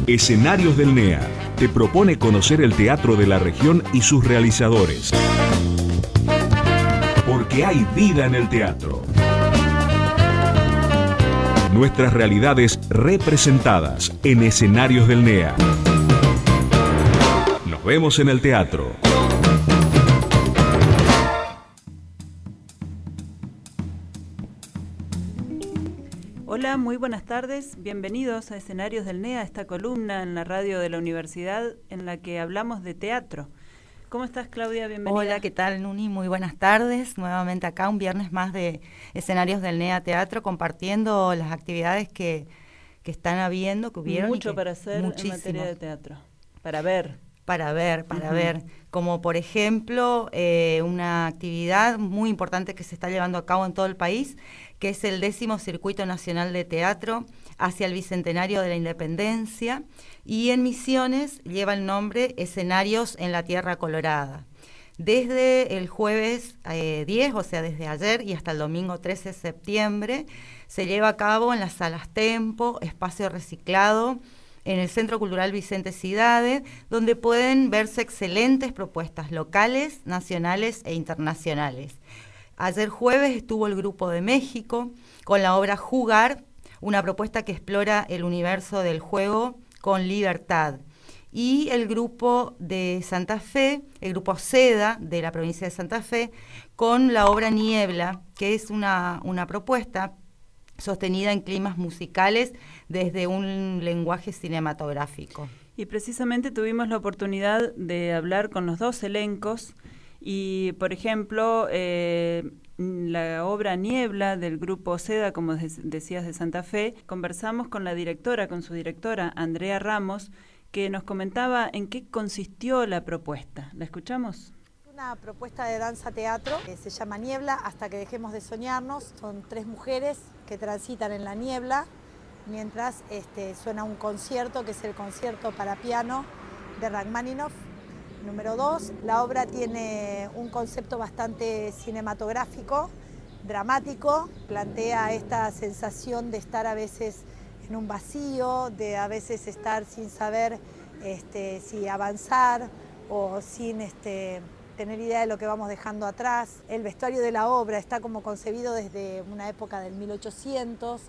Escenarios del NEA te propone conocer el teatro de la región y sus realizadores. Porque hay vida en el teatro. Nuestras realidades representadas en Escenarios del NEA. Nos vemos en el teatro. Hola, muy buenas tardes. Bienvenidos a Escenarios del NEA, esta columna en la radio de la universidad en la que hablamos de teatro. ¿Cómo estás, Claudia? Bienvenida. Hola, ¿qué tal, Nuni? Muy buenas tardes. Nuevamente acá, un viernes más de Escenarios del NEA Teatro, compartiendo las actividades que están habiendo, que hubieron. Mucho para hacer en materia de teatro. Para ver. Para ver. Como por ejemplo, una actividad muy importante que se está llevando a cabo en todo el país, que es el 10º Circuito Nacional de Teatro hacia el Bicentenario de la Independencia, y en Misiones lleva el nombre Escenarios en la Tierra Colorada. Desde el jueves 10, o sea, desde ayer y hasta el domingo 13 de septiembre, se lleva a cabo en las salas Tempo, Espacio Reciclado, en el Centro Cultural Vicente Cidade, donde pueden verse excelentes propuestas locales, nacionales e internacionales. Ayer jueves estuvo el Grupo de México con la obra Jugar, una propuesta que explora el universo del juego con libertad. Y el Grupo de Santa Fe, el Grupo SEDA de la provincia de Santa Fe, con la obra Niebla, que es una propuesta sostenida en climas musicales desde un lenguaje cinematográfico. Y precisamente tuvimos la oportunidad de hablar con los dos elencos y, por ejemplo, la obra Niebla del Grupo SEDA, como decías, de Santa Fe, conversamos con su directora, Andrea Ramos, que nos comentaba en qué consistió la propuesta. ¿La escuchamos? Una propuesta de danza-teatro que se llama Niebla, hasta que dejemos de soñarnos. Son 3 mujeres que transitan en la niebla mientras suena un concierto, que es el concierto para piano de Rachmaninoff. Número 2, la obra tiene un concepto bastante cinematográfico, dramático, plantea esta sensación de estar a veces en un vacío, de a veces estar sin saber si avanzar o sin tener idea de lo que vamos dejando atrás. El vestuario de la obra está como concebido desde una época del 1800,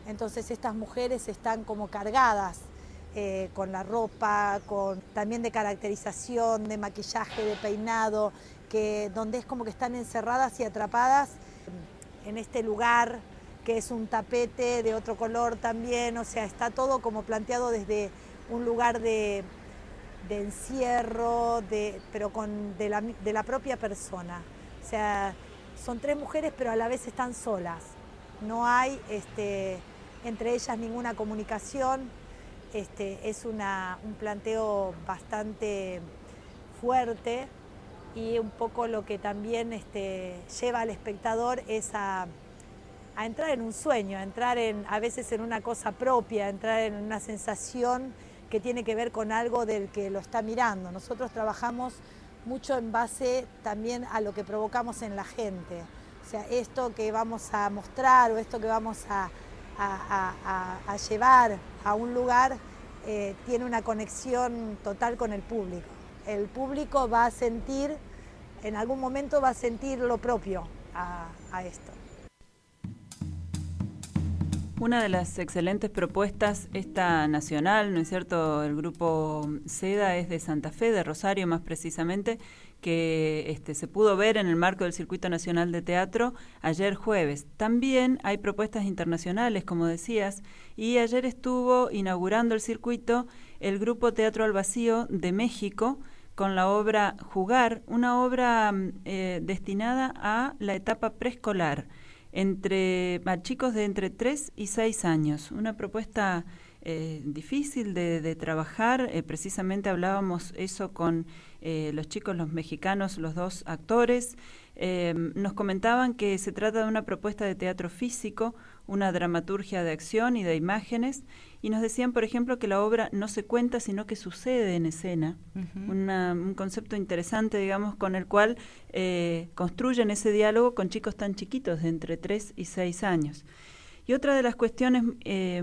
entonces estas mujeres están como cargadas con la ropa, también de caracterización, de maquillaje, de peinado, donde es como que están encerradas y atrapadas en este lugar que es un tapete de otro color también, o sea, está todo como planteado desde un lugar de encierro, pero de la propia persona. O sea, son 3 mujeres, pero a la vez están solas. No hay entre ellas ninguna comunicación. Es un planteo bastante fuerte y un poco lo que también lleva al espectador es a entrar en un sueño, a entrar a veces en una cosa propia, a entrar en una sensación que tiene que ver con algo del que lo está mirando. Nosotros trabajamos mucho en base también a lo que provocamos en la gente. O sea, esto que vamos a mostrar o esto que vamos a llevar a un lugar tiene una conexión total con el público. El público va a sentir, en algún momento va a sentir lo propio a esto. Una de las excelentes propuestas, esta nacional, ¿no es cierto? El Grupo SEDA es de Santa Fe, de Rosario más precisamente, que se pudo ver en el marco del Circuito Nacional de Teatro ayer jueves. También hay propuestas internacionales, como decías, y ayer estuvo inaugurando el circuito el Grupo Teatro al Vacío de México con la obra Jugar, una obra destinada a la etapa preescolar, a chicos de entre 3 y 6 años. Una propuesta difícil de trabajar. Precisamente hablábamos eso con los chicos, los mexicanos, los 2 actores. Nos comentaban que se trata de una propuesta de teatro físico, una dramaturgia de acción y de imágenes, y nos decían, por ejemplo, que la obra no se cuenta, sino que sucede en escena. Uh-huh. Un concepto interesante, digamos, con el cual construyen ese diálogo con chicos tan chiquitos, de entre 3 y 6 años. Y otra de las cuestiones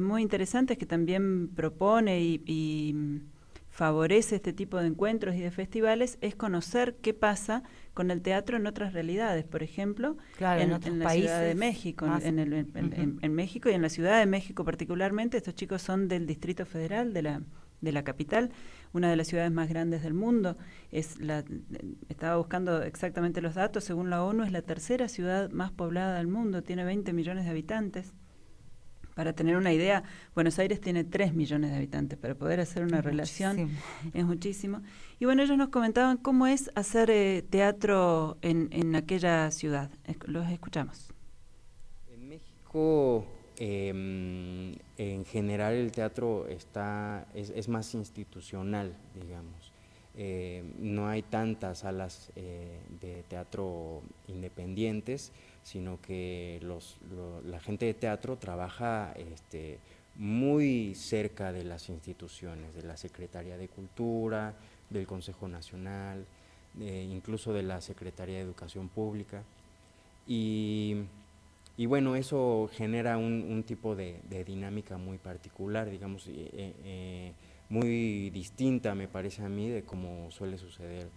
muy interesantes que también propone y favorece este tipo de encuentros y de festivales es conocer qué pasa con el teatro en otras realidades, por ejemplo, claro, en la países, Ciudad de México, en México y en la Ciudad de México particularmente. Estos chicos son del Distrito Federal, de la capital, una de las ciudades más grandes del mundo. Estaba buscando exactamente los datos, según la ONU es la tercera ciudad más poblada del mundo, tiene 20 millones de habitantes. Para tener una idea, Buenos Aires tiene 3 millones de habitantes. Para poder hacer una relación es muchísimo. Y bueno, ellos nos comentaban cómo es hacer teatro en aquella ciudad. Los escuchamos. En México, en general, el teatro es más institucional, digamos. No hay tantas salas de teatro independientes, sino que la gente de teatro trabaja muy cerca de las instituciones, de la Secretaría de Cultura, del Consejo Nacional, incluso de la Secretaría de Educación Pública. Y bueno, eso genera un tipo de dinámica muy particular, digamos, muy distinta, me parece a mí, de cómo suele suceder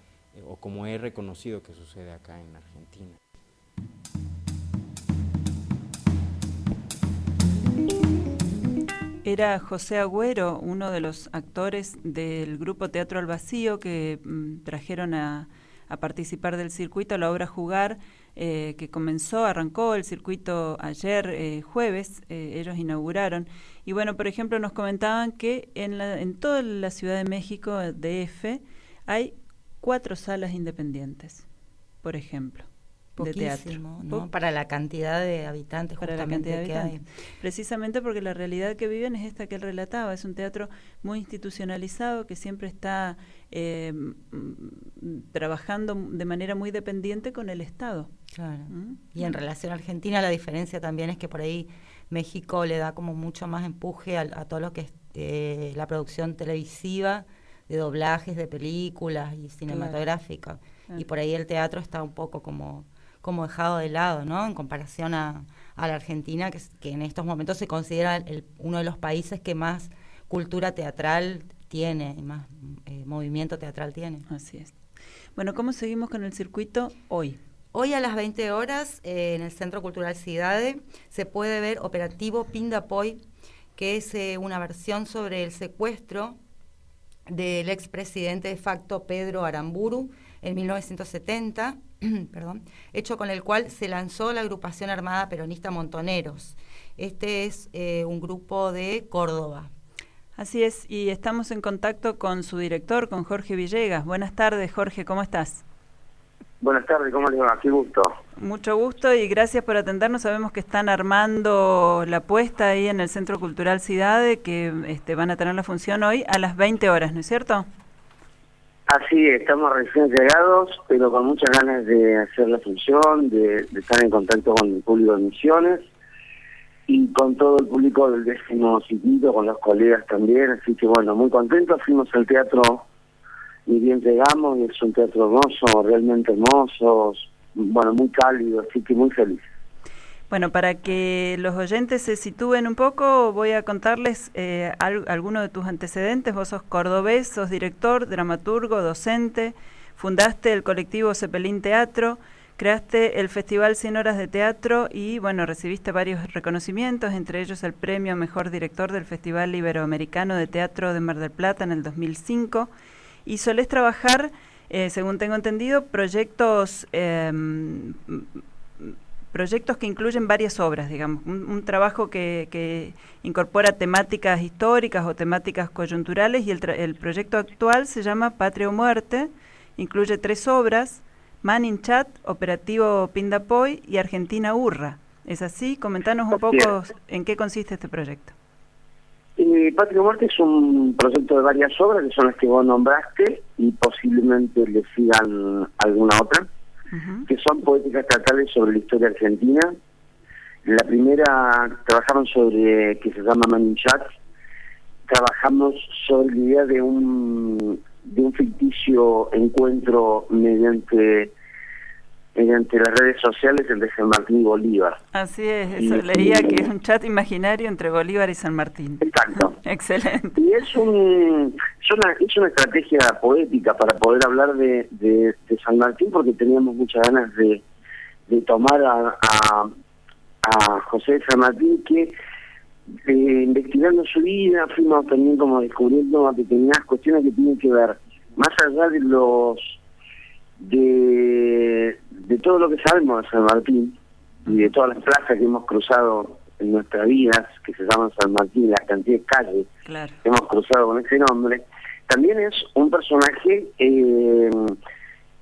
o como he reconocido que sucede acá en Argentina. Era José Agüero, uno de los actores del grupo Teatro al Vacío que trajeron a participar del circuito, la obra Jugar, que arrancó el circuito ayer jueves, ellos inauguraron. Y bueno, por ejemplo, nos comentaban que en toda la Ciudad de México, DF, hay 4 salas independientes, por ejemplo. Poquísimo, de teatro, ¿no? Para la cantidad de habitantes justamente que hay. Precisamente porque la realidad que viven es esta que él relataba, es un teatro muy institucionalizado que siempre está trabajando de manera muy dependiente con el Estado. Claro. Y en relación a Argentina, la diferencia también es que por ahí México le da como mucho más empuje a todo lo que es la producción televisiva, de doblajes, de películas y cinematográfica. Claro. Y por ahí el teatro está un poco como dejado de lado, ¿no? En comparación a la Argentina, que en estos momentos se considera uno de los países que más cultura teatral tiene, y más movimiento teatral tiene. Así es. Bueno, ¿cómo seguimos con el circuito hoy? Hoy a las 20 horas, en el Centro Cultural Cidade, se puede ver Operativo Pindapoy, que es una versión sobre el secuestro del expresidente de facto Pedro Aramburu en 1970, hecho con el cual se lanzó la agrupación armada peronista Montoneros. Este es un grupo de Córdoba. Así es, y estamos en contacto con su director, con Jorge Villegas. Buenas tardes, Jorge, ¿cómo estás? Buenas tardes, ¿cómo les va? Qué gusto. Mucho gusto y gracias por atendernos. Sabemos que están armando la puesta ahí en el Centro Cultural Cidade, que van a tener la función hoy a las 20 horas, ¿no es cierto? Así es, estamos recién llegados, pero con muchas ganas de hacer la función, de estar en contacto con el público de Misiones y con todo el público del 10º circuito, con los colegas también, así que bueno, muy contentos. Fuimos al teatro y bien llegamos, y es un teatro hermoso, realmente hermoso, bueno, muy cálido, así que muy feliz. Bueno, para que los oyentes se sitúen un poco, voy a contarles algunos de tus antecedentes. Vos sos cordobés, sos director, dramaturgo, docente, fundaste el colectivo Cepelín Teatro, creaste el Festival 100 Horas de Teatro y, bueno, recibiste varios reconocimientos, entre ellos el premio Mejor Director del Festival Iberoamericano de Teatro de Mar del Plata en el 2005. Y solés trabajar, según tengo entendido, proyectos que incluyen varias obras, digamos, un trabajo que incorpora temáticas históricas o temáticas coyunturales, y el proyecto actual se llama Patria o Muerte, incluye 3 obras, Man in Chat, Operativo Pindapoy y Argentina Hurra. ¿Es así? Comentanos un poco en qué consiste este proyecto. Patria o Muerte es un proyecto de varias obras, que son las que vos nombraste, y posiblemente le sigan alguna otra, que son poéticas teatrales sobre la historia argentina. La primera trabajamos sobre, que se llama Man in Chat, trabajamos sobre la idea de un ficticio encuentro mediante mediante las redes sociales el de San Martín y Bolívar. Así es, eso leía que es un chat imaginario entre Bolívar y San Martín. Exacto. Excelente. Y es una estrategia poética para poder hablar de San Martín, porque teníamos muchas ganas de tomar a José de San Martín, que investigando su vida fuimos también como descubriendo determinadas cuestiones que tienen que ver, más allá de todo lo que sabemos de San Martín y de todas las plazas que hemos cruzado en nuestras vidas, que se llaman San Martín, la cantidad de calles que hemos cruzado con ese nombre. También es un personaje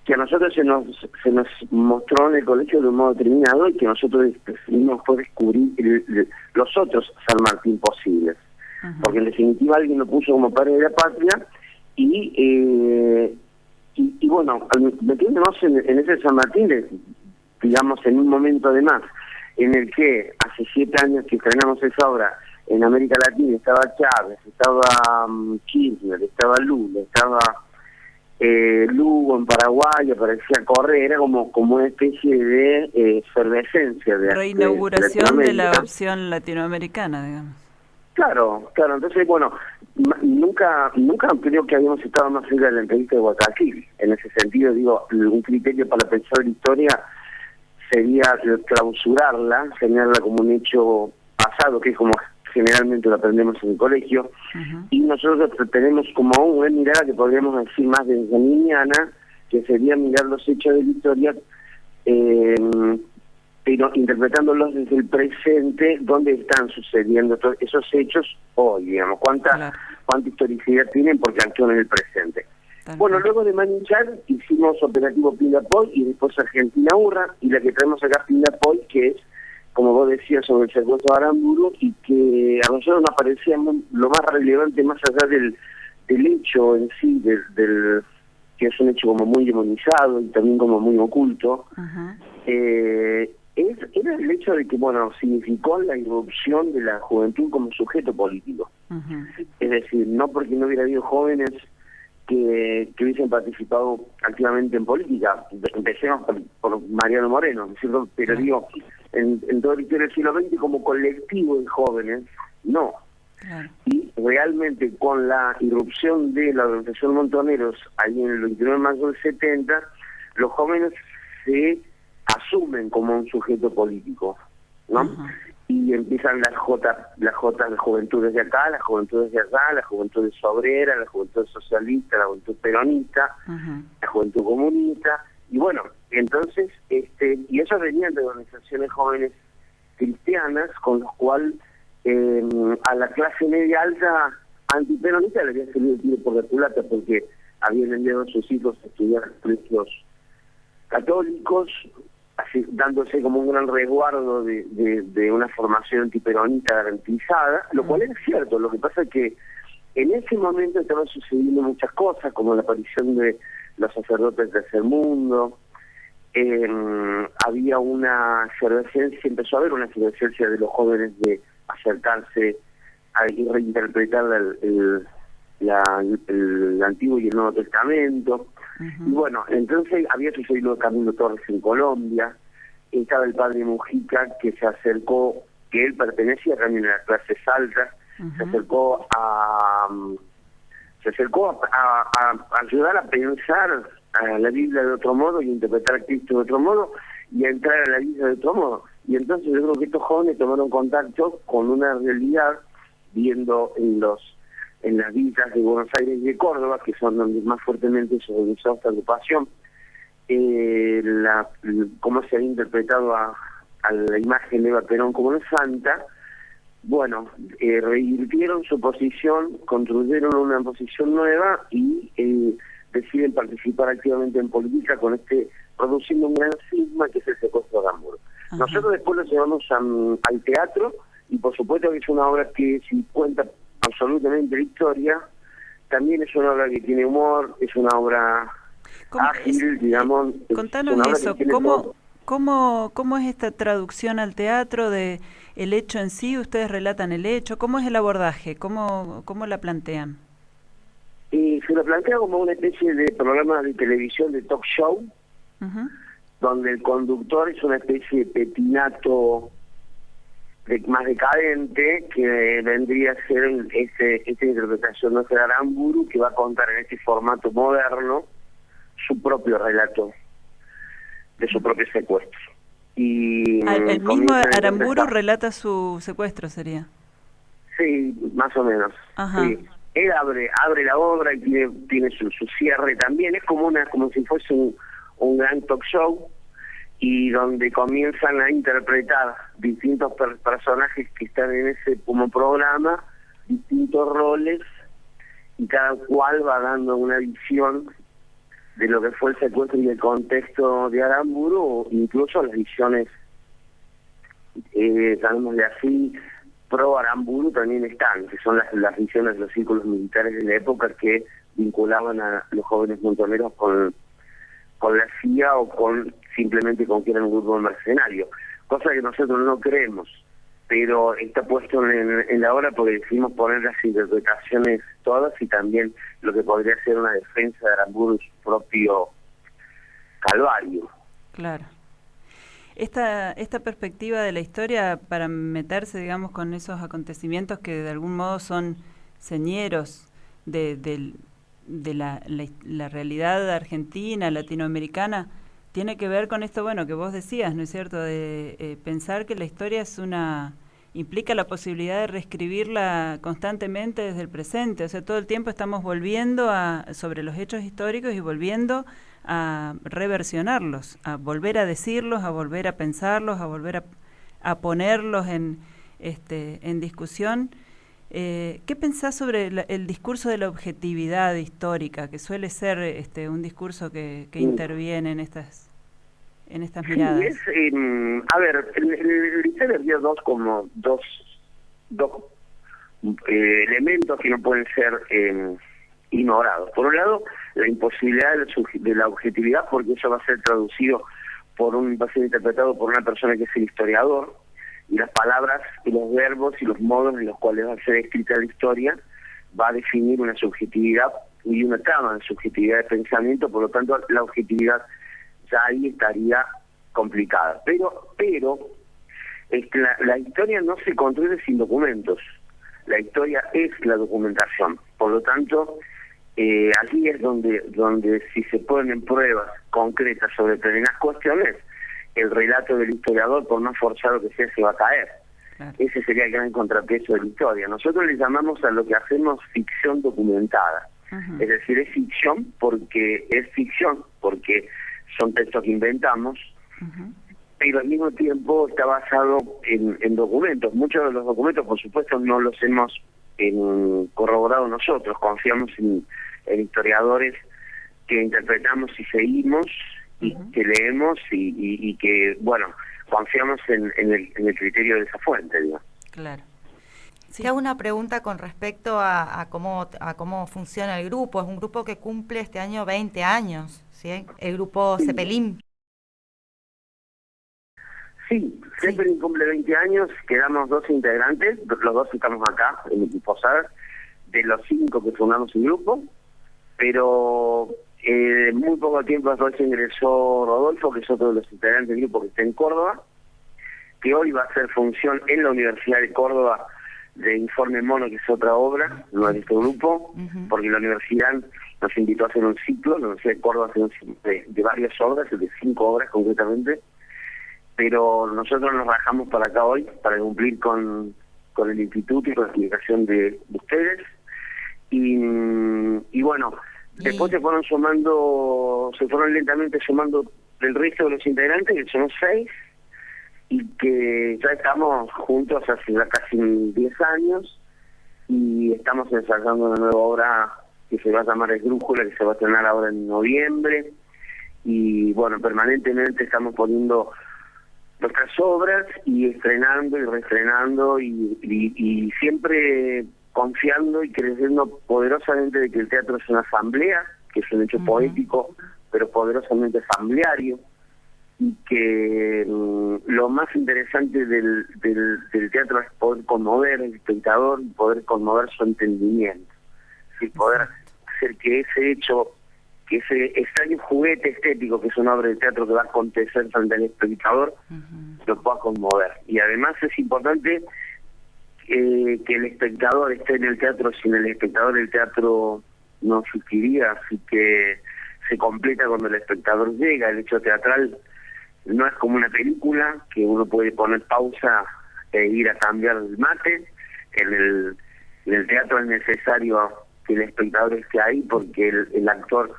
que a nosotros se nos mostró en el colegio de un modo determinado, y que nosotros decidimos fue descubrir los otros San Martín posibles. Porque en definitiva alguien lo puso como padre de la patria, y bueno, metiéndonos en ese San Martín, digamos, en un momento además en el que hace 7 años que estrenamos esa obra en América Latina, estaba Chávez, estaba Kirchner, estaba Lula, estaba Lugo en Paraguay, aparecía Correa, era como una especie de efervescencia de reinauguración de la opción latinoamericana, digamos. Claro, entonces, bueno, nunca creo que habíamos estado más cerca de la entrevista de Guayaquil. En ese sentido, digo, un criterio para pensar la historia sería clausurarla, señalarla como un hecho pasado, que es como generalmente lo aprendemos en el colegio, y nosotros tenemos como una mirada que podríamos decir más desde niñana, que sería mirar los hechos de la historia, pero interpretándolos desde el presente, donde están sucediendo todos esos hechos hoy, digamos, cuánta historicidad tienen porque actúan en el presente. Bueno, luego de Maninchar hicimos Operativo Pindapoy y después Argentina Urra, y la que traemos acá Pindapoy, que es, como vos decías, sobre el secuestro de Aramburu, y que a nosotros nos parecía lo más relevante, más allá del hecho en sí, del que es un hecho como muy demonizado y también como muy oculto, era el hecho de que, bueno, significó la irrupción de la juventud como sujeto político. Es decir, no porque no hubiera habido jóvenes que hubiesen participado activamente en política. Empecemos por Mariano Moreno, ¿no es cierto? Pero digo, en todo el historia del siglo XX como colectivo de jóvenes, no. Y realmente con la irrupción de la organización Montoneros, ahí en el 29 de mayo del 70, los jóvenes se asumen como un sujeto político, ¿no? Y empiezan las juventudes de acá, las juventudes de allá, las juventudes obreras, la juventud socialista, la juventud peronista, la juventud comunista, y bueno, entonces, y ellos venían de organizaciones jóvenes cristianas, con los cuales a la clase media alta antiperonista le había salido el tiro por la culata, porque habían enviado a sus hijos a estudiar en colegios católicos, así, dándose como un gran resguardo de una formación antiperonista garantizada, lo cual es cierto. Lo que pasa es que en ese momento estaban sucediendo muchas cosas, como la aparición de los sacerdotes del tercer mundo, había una efervescencia, empezó a haber una efervescencia de los jóvenes de acercarse y reinterpretar el Antiguo y el Nuevo Testamento. Y bueno, entonces había sucedido Camilo Torres en Colombia, estaba el padre Mujica, que se acercó, que él pertenecía también a las clases altas, se acercó a ayudar a pensar a la Biblia de otro modo y interpretar a Cristo de otro modo y a entrar a la Biblia de otro modo. Y entonces yo creo que estos jóvenes tomaron contacto con una realidad, viendo en las villas de Buenos Aires y de Córdoba, que son donde más fuertemente se organizó esta agrupación, cómo se ha interpretado a la imagen de Eva Perón como una santa. Bueno, revirtieron su posición, construyeron una posición nueva y deciden participar activamente en política con produciendo un gran cisma que es el secuestro de Aramburu. Nosotros después lo llevamos al teatro, y por supuesto que es una obra que, si cuenta absolutamente la historia, también es una obra que tiene humor, es una obra ágil, digamos. Contanos eso, ¿cómo es esta traducción al teatro de el hecho en sí? ¿Ustedes relatan el hecho? ¿Cómo es el abordaje? ¿Cómo la plantean? Se lo plantea como una especie de programa de televisión, de talk show, donde el conductor es una especie de petinato más decadente, que vendría a ser esta interpretación de Aramburu, que va a contar en este formato moderno su propio relato de su propio secuestro. Y el mismo Aramburu relata su secuestro, sería. Sí, más o menos. Ajá. Sí. Él abre la obra y tiene su cierre también. Es como si fuese un gran talk show, y donde comienzan a interpretar distintos personajes que están en ese como programa, distintos roles, y cada cual va dando una visión de lo que fue el secuestro y el contexto de Aramburu, o incluso las visiones, llamémosle así, pro Aramburu también están, que son las visiones de los círculos militares de la época que vinculaban a los jóvenes montoneros con la CIA o simplemente con que eran un grupo mercenario, cosa que nosotros no creemos, pero está puesto en la obra porque decidimos poner las interpretaciones todas, y también lo que podría ser una defensa de Aramburu en su propio calvario. Claro. Esta perspectiva de la historia, para meterse, digamos, con esos acontecimientos que de algún modo son señeros de la realidad argentina, latinoamericana, tiene que ver con esto, bueno, que vos decías, ¿no es cierto?, de pensar que la historia implica la posibilidad de reescribirla constantemente desde el presente. O sea, todo el tiempo estamos volviendo sobre los hechos históricos y volviendo a reversionarlos, a volver a decirlos, a volver a pensarlos, a volver a ponerlos en discusión. ¿Qué pensás sobre el discurso de la objetividad histórica, que suele ser un discurso que interviene en estas miradas? Sí, a ver, el historia había dos elementos que no pueden ser ignorados. Por un lado, la imposibilidad de la objetividad, porque eso va a ser traducido va a ser interpretado por una persona que es el historiador, y las palabras y los verbos y los modos en los cuales va a ser escrita la historia va a definir una subjetividad y una trama de subjetividad de pensamiento. Por lo tanto, la objetividad ya ahí estaría complicada. Pero la historia no se construye sin documentos. La historia es la documentación. Por lo tanto, allí es donde si se ponen pruebas concretas sobre determinadas cuestiones, el relato del historiador, por más forzado que sea, se va a caer. Claro. Ese sería el gran contrapeso de la historia. Nosotros le llamamos a lo que hacemos ficción documentada. Es decir, es ficción porque son textos que inventamos, pero al mismo tiempo está basado en documentos. Muchos de los documentos, por supuesto, no los hemos corroborado nosotros. Confiamos en historiadores que interpretamos y seguimos, y que leemos y que, bueno, confiamos en el criterio de esa fuente, digamos. Claro. Sí. Te hago una pregunta con respecto a cómo funciona el grupo. Es un grupo que cumple este año 20 años, ¿sí? El grupo Zeppelin. Sí, Zeppelin cumple 20 años, quedamos 2 integrantes, los 2 estamos acá en Posadas, de los 5 que fundamos el grupo, pero muy poco tiempo después ingresó Rodolfo, que es otro de los integrantes del grupo que está en Córdoba, que hoy va a hacer función en la Universidad de Córdoba de Informe Mono, que es otra obra de nuestro grupo, porque la universidad nos invitó a hacer un ciclo, la Universidad de Córdoba hace un ciclo de varias obras, de 5 obras concretamente, pero nosotros nos rajamos para acá hoy para cumplir con el instituto y con la explicación de ustedes, y bueno, después se fueron lentamente sumando el resto de los integrantes, que son 6, y que ya estamos juntos hace ya casi 10 años, y estamos ensayando una nueva obra que se va a llamar Esdrújula, que se va a estrenar ahora en noviembre, y bueno, permanentemente estamos poniendo nuestras obras y estrenando y reestrenando, y siempre confiando y creyendo poderosamente de que el teatro es una asamblea, que es un hecho poético, pero poderosamente asambleario, y que lo más interesante del teatro es poder conmover al espectador y poder conmover su entendimiento, y poder hacer que ese hecho que ese extraño juguete estético que es una obra de teatro que va a acontecer frente al espectador lo pueda conmover. Y además es importante que el espectador esté en el teatro. Sin el espectador el teatro no existiría, así que se completa cuando el espectador llega. El hecho teatral no es como una película que uno puede poner pausa e ir a cambiar el mate. En el teatro es necesario que el espectador esté ahí porque el actor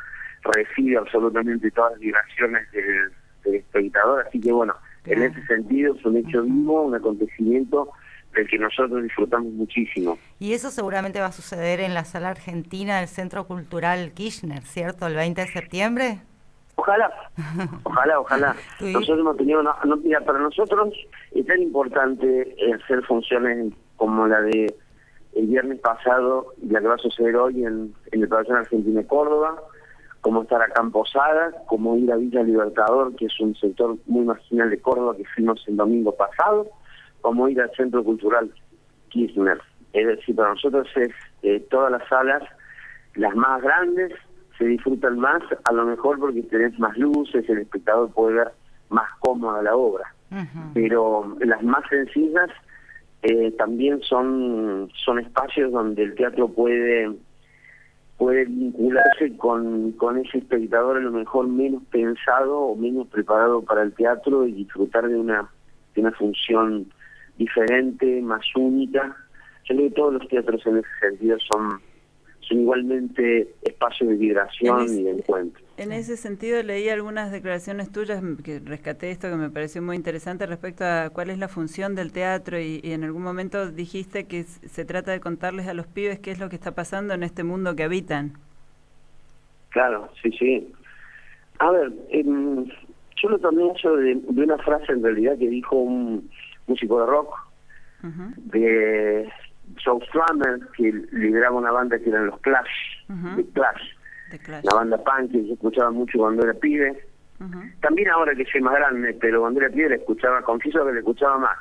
recibe absolutamente todas las vibraciones del espectador, así que bueno, en ese sentido es un hecho vivo, un acontecimiento del que nosotros disfrutamos muchísimo. Y eso seguramente va a suceder en la Sala Argentina del Centro Cultural Kirchner, ¿cierto? El 20 de septiembre. Ojalá, ojalá. ¿Sí? Nosotros hemos tenido mira, para nosotros es tan importante hacer funciones como la de el viernes pasado y la que va a suceder hoy en el Pabellón Argentino de Córdoba, como estar acá en Posadas, como ir a Villa Libertador, que es un sector muy marginal de Córdoba que fuimos el domingo pasado, como ir al Centro Cultural Kirchner. Es decir, para nosotros es todas las salas, las más grandes, se disfrutan más, a lo mejor porque tenés más luces, el espectador puede ver más cómoda la obra. Pero las más sencillas también son espacios donde el teatro puede vincularse con ese espectador a lo mejor menos pensado o menos preparado para el teatro y disfrutar de una función diferente, más única. Yo creo que todos los teatros en ese sentido son igualmente espacios de vibración y de encuentro. En ese sentido leí algunas declaraciones tuyas que rescaté esto que me pareció muy interesante respecto a cuál es la función del teatro y en algún momento dijiste que se trata de contarles a los pibes qué es lo que está pasando en este mundo que habitan. Claro, sí. A ver, yo lo tomé eso de una frase en realidad que dijo un músico de rock, de Joe Strummer, que lideraba una banda que eran los Clash, The Clash, la banda punk que yo escuchaba mucho cuando era pibe. También ahora que soy más grande, pero cuando era pibe la escuchaba, confieso que la escuchaba más.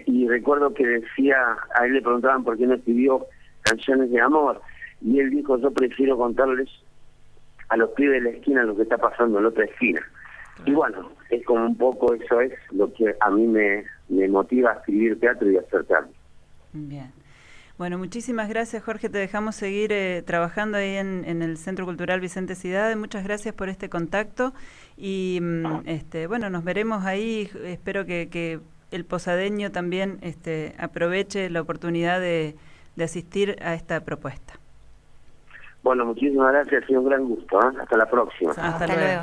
Y recuerdo que decía, a él le preguntaban por qué no escribió canciones de amor, y él dijo, yo prefiero contarles a los pibes de la esquina lo que está pasando en la otra esquina. Y bueno, es como un poco eso es lo que a mí me motiva a escribir teatro y a hacer teatro. Bien. Bueno, muchísimas gracias, Jorge. Te dejamos seguir trabajando ahí en el Centro Cultural Vicente Cidade. Muchas gracias por este contacto y bueno, nos veremos ahí. Espero que el posadeño también aproveche la oportunidad de asistir a esta propuesta. Bueno, muchísimas gracias, ha sido un gran gusto. Hasta la próxima. Hasta luego.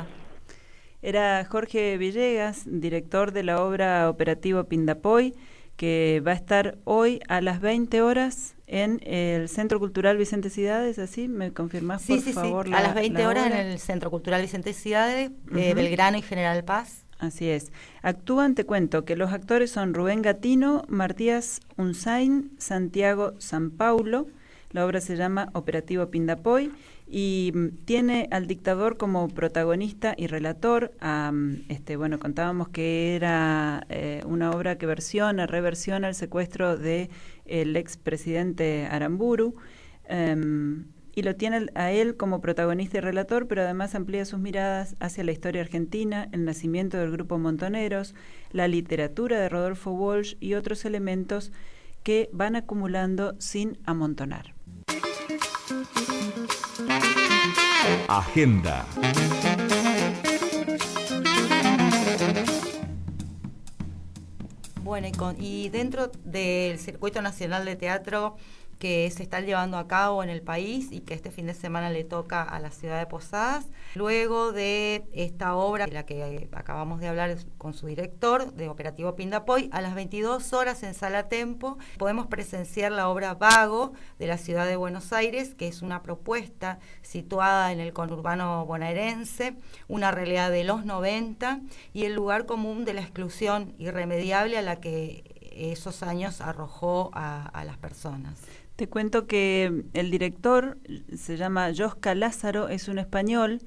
Era Jorge Villegas, director de la obra Operativo Pindapoy, que va a estar hoy a las 20 horas en el Centro Cultural Vicente Cidade. ¿Es así? ¿Me confirmás, por favor? Sí. A las 20 horas en el Centro Cultural Vicente Cidade, Belgrano y General Paz. Así es. Actúan, te cuento, que los actores son Rubén Gatino, Matías Unzain, Santiago Sanpaulo. La obra se llama Operativo Pindapoy y tiene al dictador como protagonista y relator. Bueno, contábamos que era una obra que reversiona el secuestro de el expresidente Aramburu, y lo tiene a él como protagonista y relator, pero además amplía sus miradas hacia la historia argentina, el nacimiento del grupo Montoneros, la literatura de Rodolfo Walsh y otros elementos que van acumulando sin amontonar. Agenda. Bueno, y dentro del Circuito Nacional de Teatro que se está llevando a cabo en el país y que este fin de semana le toca a la ciudad de Posadas, luego de esta obra, de la que acabamos de hablar con su director, de Operativo Pindapoy, a las 22 horas en Sala Tempo podemos presenciar la obra Vago de la ciudad de Buenos Aires, que es una propuesta situada en el conurbano bonaerense, una realidad de los 90 y el lugar común de la exclusión irremediable a la que esos años arrojó a las personas. Te cuento que el director se llama Josca Lázaro, es un español,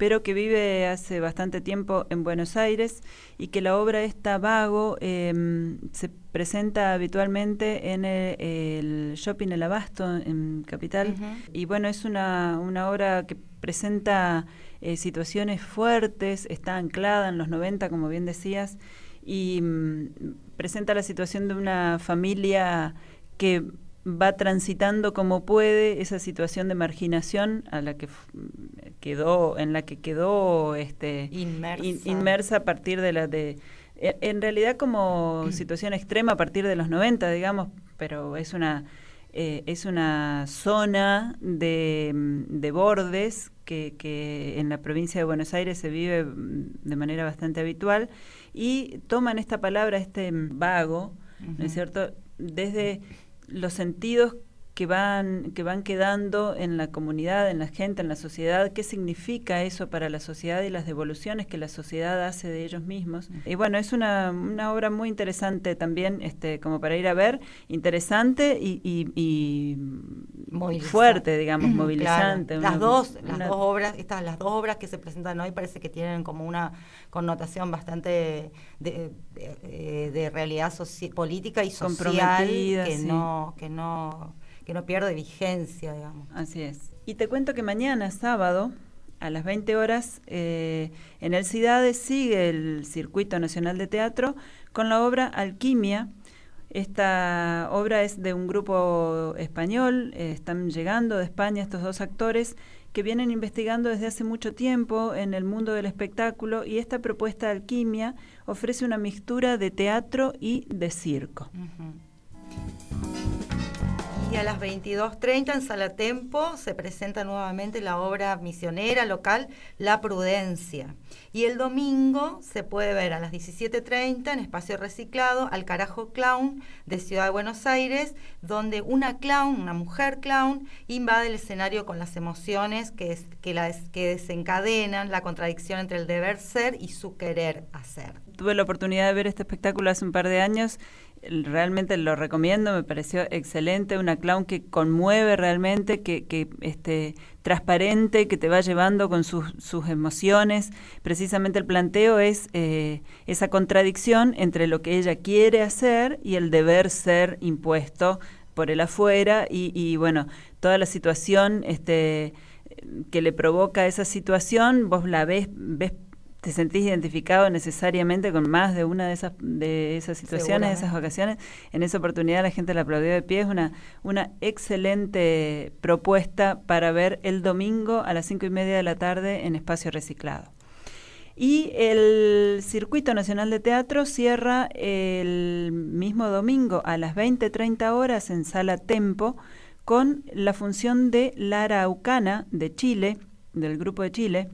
pero que vive hace bastante tiempo en Buenos Aires y que la obra esta Vago se presenta habitualmente en el Shopping El Abasto en Capital. Y bueno, es una obra que presenta situaciones fuertes, está anclada en los 90, como bien decías, y presenta la situación de una familia que va transitando como puede esa situación de marginación en la que quedó inmersa a partir de en realidad como situación extrema a partir de los 90, digamos, pero es una zona de bordes que en la provincia de Buenos Aires se vive de manera bastante habitual, y toman esta palabra, vago, ¿no es cierto?, desde los sentidos que van quedando en la comunidad, en la gente, en la sociedad, qué significa eso para la sociedad y las devoluciones que la sociedad hace de ellos mismos. Y bueno, es una obra muy interesante también, como para ir a ver, interesante y fuerte, digamos, movilizante. Claro. Las dos obras que se presentan hoy parece que tienen como una connotación bastante de realidad política y social que no pierde vigencia, digamos. Así es. Y te cuento que mañana, sábado, a las 20 horas, en el CIDADE sigue el Circuito Nacional de Teatro con la obra Alquimia. Esta obra es de un grupo español, están llegando de España estos dos actores que vienen investigando desde hace mucho tiempo en el mundo del espectáculo, y esta propuesta Alquimia ofrece una mixtura de teatro y de circo. Y a las 22:30 en Sala Tempo se presenta nuevamente la obra misionera local La Prudencia. Y el domingo se puede ver a las 17:30 en Espacio Reciclado Al Carajo Clown de Ciudad de Buenos Aires, donde una mujer clown, invade el escenario con las emociones que desencadenan la contradicción entre el deber ser y su querer hacer. Tuve la oportunidad de ver este espectáculo hace un par de años. Realmente lo recomiendo, me pareció excelente, una clown que conmueve realmente, que transparente, que te va llevando con sus emociones. Precisamente el planteo es esa contradicción entre lo que ella quiere hacer y el deber ser impuesto por el afuera, y bueno, toda la situación que le provoca esa situación, vos la ves, te sentís identificado necesariamente con más de una de esas situaciones, de esas ocasiones. En esa oportunidad la gente la aplaudió de pie. Es una excelente propuesta para ver el domingo a las 5:30 de la tarde en Espacio Reciclado. Y el Circuito Nacional de Teatro cierra el mismo domingo a las 20:30 horas en Sala Tempo con la función de La Araucana de Chile, del grupo de Chile.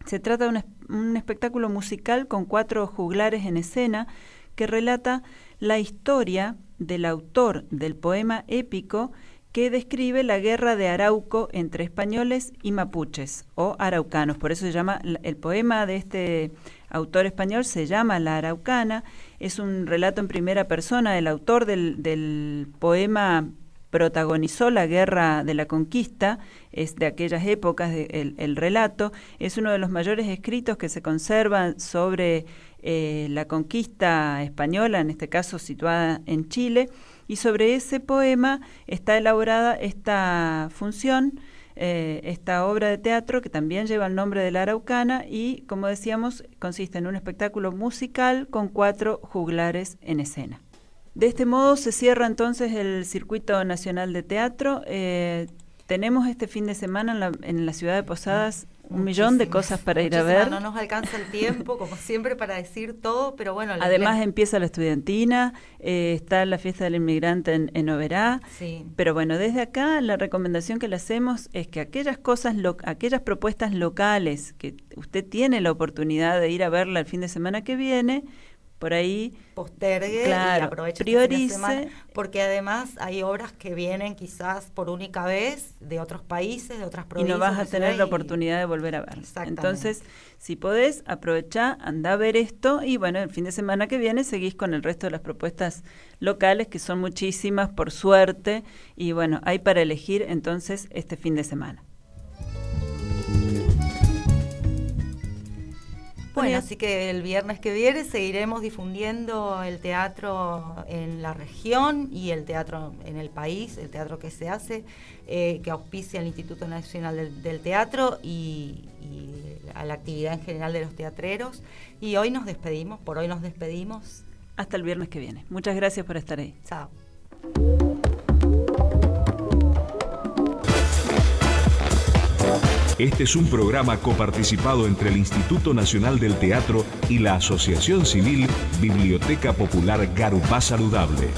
Se trata de un espectáculo musical con 4 juglares en escena que relata la historia del autor del poema épico que describe la guerra de Arauco entre españoles y mapuches o araucanos. Por eso se llama, el poema de este autor español se llama La Araucana. Es un relato en primera persona. El autor del poema protagonizó la guerra de la conquista, es de aquellas épocas, el relato, es uno de los mayores escritos que se conservan sobre la conquista española, en este caso situada en Chile, y sobre ese poema está elaborada esta función, esta obra de teatro que también lleva el nombre de La Araucana y, como decíamos, consiste en un espectáculo musical con 4 juglares en escena. De este modo se cierra entonces el Circuito Nacional de Teatro. Tenemos este fin de semana en la ciudad de Posadas un millón de cosas para ir a ver. No nos alcanza el tiempo, como siempre, para decir todo, pero bueno. Además empieza la estudiantina, está la fiesta del inmigrante en Oberá. Sí. Pero bueno, desde acá la recomendación que le hacemos es que aquellas propuestas locales que usted tiene la oportunidad de ir a verla el fin de semana que viene, por ahí postergue, claro, y aproveche priorice, semana, porque además hay obras que vienen quizás por única vez de otros países, de otras provincias. Y no vas a tener la oportunidad de volver a ver. Entonces, si podés, aprovechá, andá a ver esto y bueno, el fin de semana que viene seguís con el resto de las propuestas locales, que son muchísimas, por suerte, y bueno, hay para elegir entonces este fin de semana. Bueno, así que el viernes que viene seguiremos difundiendo el teatro en la región y el teatro en el país, el teatro que se hace, que auspicia el Instituto Nacional del Teatro y a la actividad en general de los teatreros. Y hoy nos despedimos, por hoy nos despedimos. Hasta el viernes que viene. Muchas gracias por estar ahí. Chao. Este es un programa coparticipado entre el Instituto Nacional del Teatro y la Asociación Civil Biblioteca Popular Garupá Saludable.